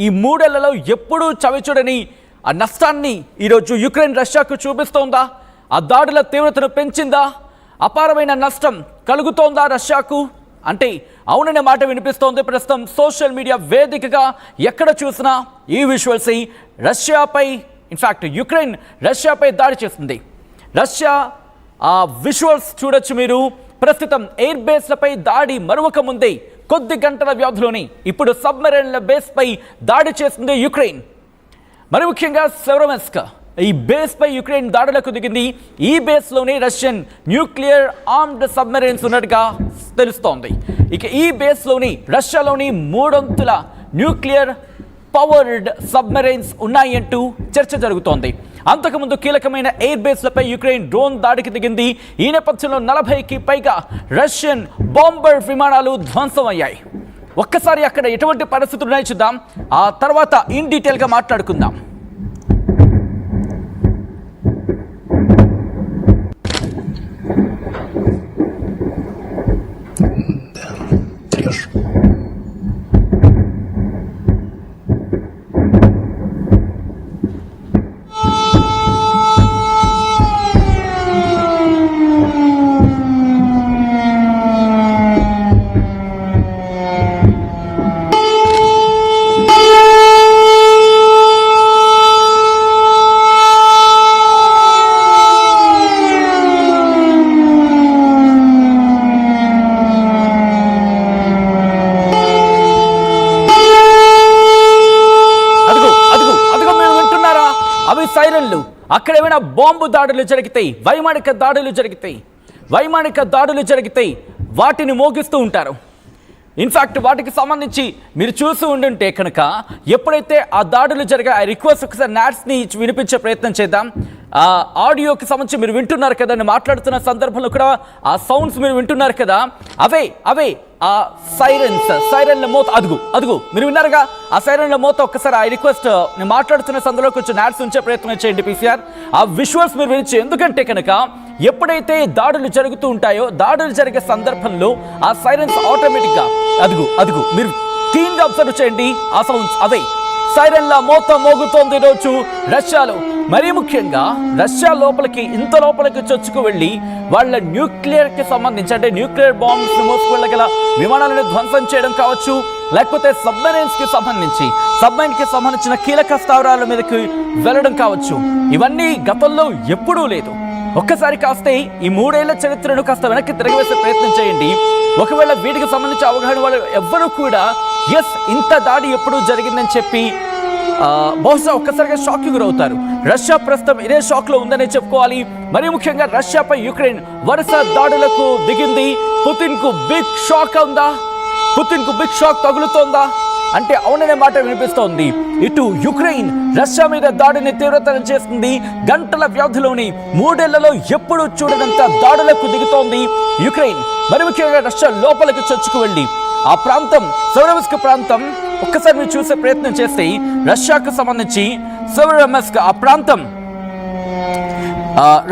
ఈ 3 ఏళ్లలో ఎప్పుడూ చవిచూడని ఆ నష్టాన్ని ఈరోజు యుక్రెయిన్ రష్యాకు చూపిస్తోందా? ఆ దాడుల తీవ్రతను పెంచిందా? అపారమైన నష్టం కలుగుతోందా రష్యాకు? అంటే అవుననే మాట వినిపిస్తోంది. ప్రస్తుతం సోషల్ మీడియా వేదికగా ఎక్కడ చూసినా ఈ విజువల్స్ రష్యాపై, ఇన్ఫ్యాక్ట్ యుక్రెయిన్ రష్యాపై దాడి చేస్తుంది. రష్యా ఆ విజువల్స్ చూడొచ్చు మీరు. ప్రస్తుతం ఎయిర్ బేస్లపై దాడి మరొక ముందే కొద్ది గంటల వ్యవధిలోని ఇప్పుడు సబ్మెరైన్ల బేస్పై దాడి చేస్తుంది యుక్రెయిన్. మరి ముఖ్యంగా సెవెరోడొనెట్స్క్ ఈ బేస్పై యుక్రెయిన్ దాడులకు దిగింది. ఈ బేస్లోనే రష్యన్ న్యూక్లియర్ ఆర్మ్డ్ సబ్మెరైన్స్ ఉన్నట్టుగా తెలుస్తోంది. ఇక ఈ బేస్లోని రష్యాలోని 300 న్యూక్లియర్ పవర్డ్ సబ్మెరైన్స్ ఉన్నాయి అంటూ చర్చ జరుగుతోంది. అంతకుముందు కీలకమైన ఎయిర్ బేస్లపై యుక్రెయిన్ డ్రోన్ దాడికి దిగింది. ఈ నేపథ్యంలో 40కి పైగా రష్యన్ బాంబర్ విమానాలు ధ్వంసమయ్యాయి. ఒక్కసారి అక్కడ ఎటువంటి పరిస్థితులు ఉన్నాయో చూద్దాం, ఆ తర్వాత ఇన్ డీటెయిల్గా మాట్లాడుకుందాం. సైరన్లు, అక్కడ ఏమైనా బాంబు దాడులు జరిగితాయి, వైమానిక దాడులు జరిగితాయి, వాటిని మోగిస్తూ ఉంటారు. ఇన్ఫ్యాక్ట్ వాటికి సంబంధించి మీరు చూసి ఉండుంటే కనుక ఎప్పుడైతే ఆ దాడులు జరిగాయి, ఐ రిక్వెస్ట్ ఒకసారి నాట్స్ని వినిపించే ప్రయత్నం చేద్దాం. ఆ ఆడియోకి సంబంధించి మీరు వింటున్నారు కదా, నేను మాట్లాడుతున్న సందర్భంలో కూడా ఆ సౌండ్స్ మీరు వింటున్నారు కదా, అవే ఆ సైరన్ల మోత. అదుగు మీరు విన్నారుగా ఆ సైరన్ల మోత. ఒక్కసారి ఐ రిక్వెస్ట్ నేను మాట్లాడుతున్న సందర్భంలో కొంచెం నాట్స్ ఉంచే ప్రయత్నం చేయండి పీసీఆర్. ఆ విజువల్స్ మీరు వినిచి, ఎందుకంటే కనుక ఎప్పుడైతే దాడులు జరుగుతూ ఉంటాయో, దాడులు జరిగే సందర్భంలో ఆ సైరన్స్ ఆటోమేటిక్గా అదుగు మీరు క్లీన్గా అబ్జర్వ్ చేయండి. ఆ సౌండ్స్ అవే సైరన్ల మోత మోగుతోంది ఈరోజు రష్యాలో. మరీ ముఖ్యంగా రష్యా ఇంత లోపలికి చొచ్చుకు వెళ్ళి వాళ్ళ న్యూక్లియర్కి సంబంధించి, అంటే న్యూక్లియర్ బాంబ్స్ మోసుకెళ్ళగల విమానాలను ధ్వంసం చేయడం కావచ్చు, లేకపోతే సబ్మెరైన్కి సంబంధించిన కీలక స్థావరాల మీదకి వెళ్ళడం కావచ్చు. ఇవన్నీ గతంలో ఎప్పుడూ లేదు. ఒక్కసారి కాస్త ఈ 3 ఏళ్ల చరిత్రను కాస్త వెనక్కి తిరగవేసే ప్రయత్నం చేయండి. ఒకవేళ వీటికి సంబంధించి అవగాహన వాళ్ళు ఎవ్వరూ కూడా ఇంత దాడి ఎప్పుడు జరిగిందని చెప్పి బహుశా ఒక్కసారిగా షాక్కి గురవుతారు. రష్యా ప్రస్తుతం ఇదే షాక్లో ఉందనే చెప్పుకోవాలి. మరీ ముఖ్యంగా రష్యాపై యుక్రెయిన్ వరుస దాడులకు దిగింది. పుతిన్కు బిగ్ షాక్ తగులుతోందా అంటే అవుననే మాట వినిపిస్తోంది. ఇటు యుక్రెయిన్ రష్యా మీద దాడిని తీవ్రతరం చేస్తుంది. గంటల వ్యవధిలోని 3 ఏళ్లలో ఎప్పుడూ చూడనంత దాడులకు దిగుతోంది యుక్రెయిన్. మరి ముఖ్యంగా రష్యా లోపలికి చొచ్చుకు వెళ్ళి ఆ ప్రాంతం, సెవెరోడొనెట్స్క్ ప్రాంతం ఒక్కసారి మీరు చూసే ప్రయత్నం చేస్తే, రష్యాకు సంబంధించి సెవెరోడొనెట్స్క్ ఆ ప్రాంతం,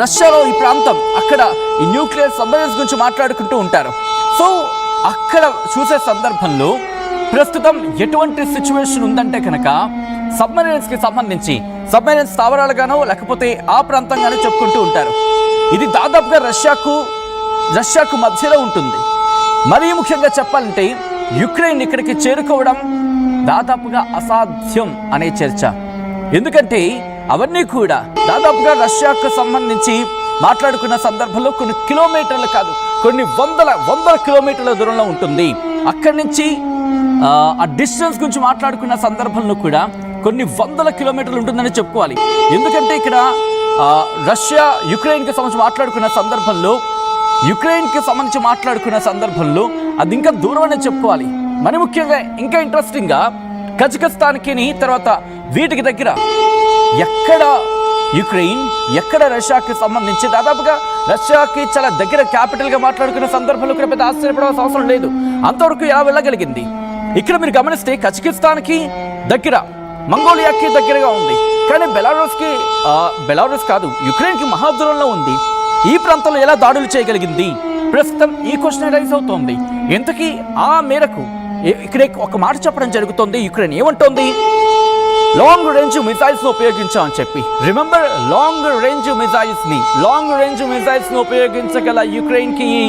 రష్యాలో ఈ ప్రాంతం, అక్కడ ఈ న్యూక్లియర్ సబ్మెరైన్స్ గురించి మాట్లాడుకుంటూ ఉంటారు. సో అక్కడ చూసే సందర్భంలో ప్రస్తుతం ఎటువంటి సిచ్యువేషన్ ఉందంటే కనుక సబ్మెరైన్స్కి సంబంధించి సబ్మెరైన్స్ స్థావరాలుగానో లేకపోతే ఆ ప్రాంతంగానో చెప్పుకుంటూ ఉంటారు. ఇది దాదాపుగా రష్యాకు మధ్యలో ఉంటుంది. మరీ ముఖ్యంగా చెప్పాలంటే యుక్రెయిన్ ఇక్కడికి చేరుకోవడం దాదాపుగా అసాధ్యం అనే చర్చ. ఎందుకంటే అవన్నీ కూడా దాదాపుగా రష్యాకు సంబంధించి మాట్లాడుకున్న సందర్భంలో కొన్ని కిలోమీటర్లు కాదు, కొన్ని వందల కిలోమీటర్ల దూరంలో ఉంటుంది. అక్కడి నుంచి ఆ డిస్టెన్స్ గురించి మాట్లాడుకున్న సందర్భంలో కూడా కొన్ని 100 కిలోమీటర్లు ఉంటుందని చెప్పుకోవాలి. ఎందుకంటే ఇక్కడ రష్యా యుక్రెయిన్కి సంబంధించి మాట్లాడుకున్న సందర్భంలో అది ఇంకా దూరం అని చెప్పుకోవాలి. మరి ముఖ్యంగా ఇంకా ఇంట్రెస్టింగ్గా కజకిస్తాన్కి తర్వాత వీటికి దగ్గర ఎక్కడ యుక్రెయిన్, ఎక్కడ రష్యాకి సంబంధించి దాదాపుగా రష్యాకి చాలా దగ్గర క్యాపిటల్గా మాట్లాడుకున్న సందర్భంలో కూడా పెద్ద ఆశ్చర్యపడాల్సిన అవసరం లేదు. అంతవరకు ఎలా వెళ్ళగలిగింది? ఇక్కడ మీరు గమనిస్తే కజకిస్తాన్కి దగ్గర, మంగోలియాకి దగ్గరగా ఉంది, కానీ బెలారస్ కాదు, యుక్రెయిన్కి మహాదూరంలో ఉంది. ఈ ప్రాంతంలో ఎలా దాడులు చేయగలిగింది? ప్రస్తుతం ఈ క్వశ్చన్ రైజ్ అవుతోంది. ఇంతకీ ఆ మేరకు ఇక్కడ ఒక మాట చెప్పడం జరుగుతుంది. యుక్రెయిన్ ఏమంటోంది? లాంగ్ రేంజ్ మిసైల్స్ ను ఉపయోగించామని చెప్పి. రిమెంబర్, లాంగ్ రేంజ్ మిసైల్స్ ను ఉపయోగించగల యుక్రెయిన్ కి ఈ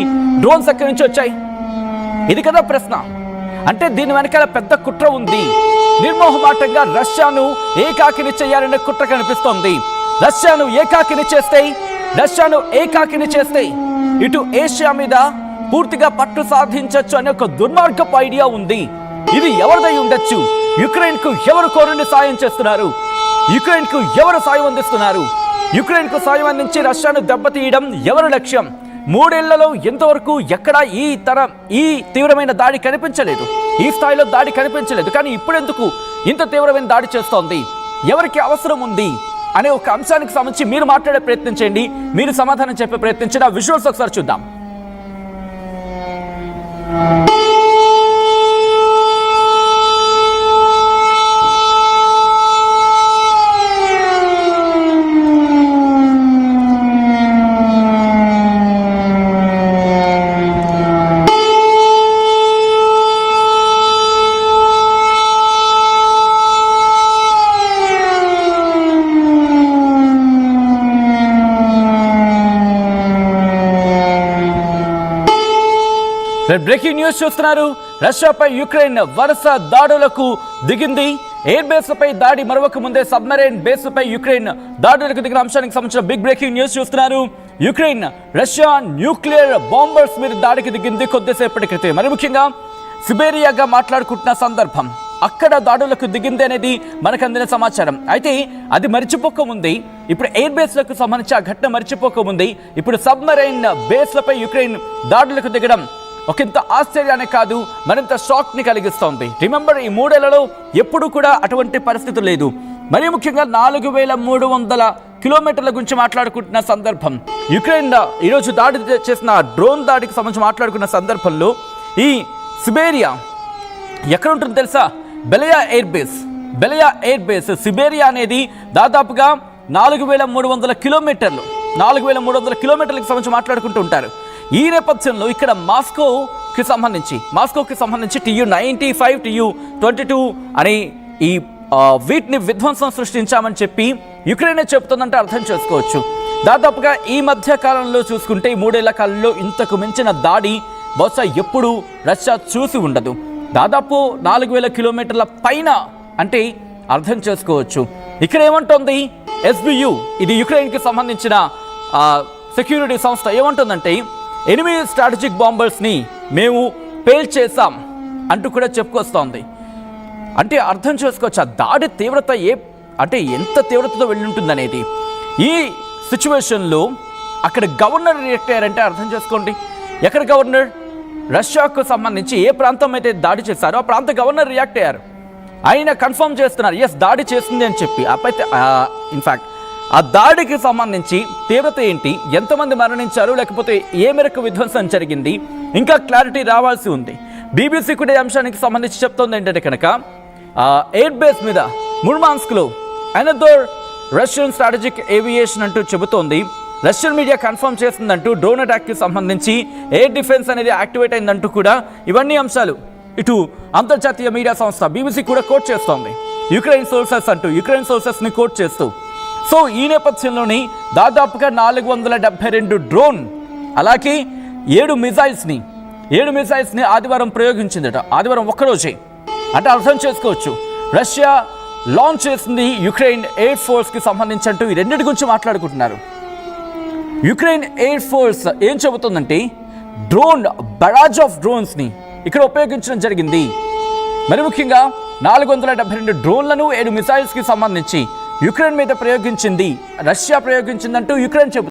డ్రోన్స్ ఎక్కడి నుంచి వచ్చాయి? ఇది కదా ప్రశ్న. అంటే దీని వెనకాల పెద్ద కుట్ర ఉంది. నిర్మోహమాటంగా రష్యాను ఏకాకిని చేయాలనే కుట్ర కనిపిస్తోంది. రష్యాను ఏకాకిని చేస్తే ఇటు ఏషియా మీద పూర్తిగా పట్టు సాధించొచ్చు అనే ఒక దుర్మార్గపు ఐడియా ఉంది. ఇది ఎవరిదై ఉండొచ్చు? యుక్రెయిన్ కు ఎవరు కోరుని సాయం చేస్తున్నారు? యుక్రెయిన్ కు ఎవరు సాయం అందిస్తున్నారు? యుక్రెయిన్ కు సాయం అందించి రష్యాను దెబ్బతీయడం ఎవరి లక్ష్యం? 3 ఏళ్లలో ఎంతవరకు ఎక్కడా ఈ తీవ్రమైన దాడి కనిపించలేదు, ఈ స్థాయిలో దాడి కనిపించలేదు. కానీ ఇప్పుడెందుకు ఇంత తీవ్రమైన దాడి చేస్తోంది? ఎవరికి అవసరం ఉంది అనే ఒక అంశానికి సంబంధించి మీరు మాట్లాడే ప్రయత్నం చేయండి, మీరు సమాధానం చెప్పే ప్రయత్నించండి. ఆ విజువల్స్ ఒకసారి చూద్దాం. బ్రేకింగ్ న్యూస్ చూస్తున్నారు. రష్యాపై యుక్రెయిన్ వరుస దాడులకు దిగింది. ఎయిర్ బేస్లపై దాడి మరొక ముందే సబ్మెరైన్ బేస్లపై యుక్రెయిన్ దాడులకు దిగిన అంశానికి సంబంధించిన బిగ్ బ్రేకింగ్ న్యూస్ చూస్తున్నారు. యుక్రెయిన్ రష్యా న్యూక్లియర్ బాంబర్స్ మీద దాడికి దిగింది కొద్దిసేపటి క్రితం. మరి ముఖ్యంగా సిబేరియాగా మాట్లాడుకుంటున్న సందర్భం అక్కడ దాడులకు దిగింది అనేది మనకు అందిన సమాచారం. అయితే అది మరిచిపోకముంది ఇప్పుడు ఎయిర్ బేస్లకు సంబంధించి ఆ ఘటన మరిచిపోకముంది ఇప్పుడు సబ్మెరైన్ బేస్లపై యుక్రెయిన్ దాడులకు దిగడం ఒకంత ఆశ్చర్యాన్ని కాదు, మరింత షాక్ ని కలిగిస్తోంది. రిమెంబర్, ఈ 3 ఏళ్లలో ఎప్పుడు కూడా అటువంటి పరిస్థితి లేదు. మరీ ముఖ్యంగా 4300 కిలోమీటర్ల గురించి మాట్లాడుకుంటున్న సందర్భం, యుక్రెయిన్ ఈరోజు దాడి చేసిన డ్రోన్ దాడికి సంబంధించి మాట్లాడుకున్న సందర్భంలో ఈ సిబేరియా ఎక్కడ ఉంటుందో తెలుసా? బెలియా ఎయిర్ బేస్ సిబేరియా అనేది దాదాపుగా 4300 కిలోమీటర్లు, 4300 కిలోమీటర్లకు సంబంధించి మాట్లాడుకుంటూ ఉంటారు. ఈ నేపథ్యంలో ఇక్కడ మాస్కోకి సంబంధించి TU-95 TU-22 అని ఈ వీటిని విధ్వంసం సృష్టించామని చెప్పి యుక్రెయిన్ చెబుతుందంటే అర్థం చేసుకోవచ్చు. దాదాపుగా ఈ మధ్య కాలంలో చూసుకుంటే ఈ 3 ఏళ్ల కాలంలో ఇంతకు మించిన దాడి బహుశా ఎప్పుడు రష్యా చూసి ఉండదు. దాదాపు 4000 కిలోమీటర్ల పైన అంటే అర్థం చేసుకోవచ్చు. ఇక్కడ ఏమంటోంది SBU, ఇది యుక్రెయిన్కి సంబంధించిన సెక్యూరిటీ సంస్థ ఏమంటుందంటే, ఎనిమీ స్ట్రాటజిక్ బాంబర్స్ని మేము పేల్చేసాం అంటూ కూడా చెప్పుకొస్తోంది. అంటే అర్థం చేసుకోవచ్చు ఆ దాడి తీవ్రత ఎంత తీవ్రతతో వెళ్ళి ఉంటుందనేది. ఈ సిచ్యువేషన్లో అక్కడ గవర్నర్ రియాక్ట్ అయ్యారంటే అర్థం చేసుకోండి. ఎక్కడ గవర్నర్? రష్యాకు సంబంధించి ఏ ప్రాంతం అయితే దాడి చేశారో ఆ ప్రాంత గవర్నర్ రియాక్ట్ అయ్యారు. ఆయన కన్ఫర్మ్ చేస్తున్నారు, ఎస్ దాడి చేసింది అని చెప్పి. ఇన్ఫ్యాక్ట్ ఆ దాడికి సంబంధించి తీవ్రత ఏంటి, ఎంతమంది మరణించారు, లేకపోతే ఏ మేరకు విధ్వంసం జరిగింది, ఇంకా క్లారిటీ రావాల్సి ఉంది. BBC కూడా ఈ అంశానికి సంబంధించి చెప్తోంది ఏంటంటే కనుక ఎయిర్ బేస్ మీద ముర్మాన్స్క్లో అనదర్ రష్యన్ స్ట్రాటజిక్ ఏవియేషన్ అంటూ చెబుతోంది. రష్యన్ మీడియా కన్ఫర్మ్ చేసిందంటూ డ్రోన్ అటాక్కి సంబంధించి ఎయిర్ డిఫెన్స్ అనేది యాక్టివేట్ అయిందంటూ కూడా ఇవన్నీ అంశాలు ఇటు అంతర్జాతీయ మీడియా సంస్థ BBC కూడా కోట్ చేస్తోంది. యుక్రెయిన్ సోర్సెస్ని కోట్ చేస్తూ. సో ఈ నేపథ్యంలోని దాదాపుగా 472 డ్రోన్ అలాగే 7 మిసైల్స్ని ఆదివారం ప్రయోగించిందట. ఆదివారం ఒక్కరోజే అంటే అర్థం చేసుకోవచ్చు. రష్యా లాంచ్ చేసింది యుక్రెయిన్ ఎయిర్ ఫోర్స్కి సంబంధించి అంటూ ఈ రెండింటి గురించి మాట్లాడుకుంటున్నారు. యుక్రెయిన్ ఎయిర్ ఫోర్స్ ఏం చెబుతుందంటే బరాజ్ ఆఫ్ డ్రోన్స్ని ఇక్కడ ఉపయోగించడం జరిగింది. మరి ముఖ్యంగా 472 డ్రోన్లను 7 మిసైల్స్కి సంబంధించి యుక్రెయిన్ మీద ప్రయోగించింది, రష్యా ప్రయోగించిందంటూ యుక్రెయిన్ చెబుతుంది.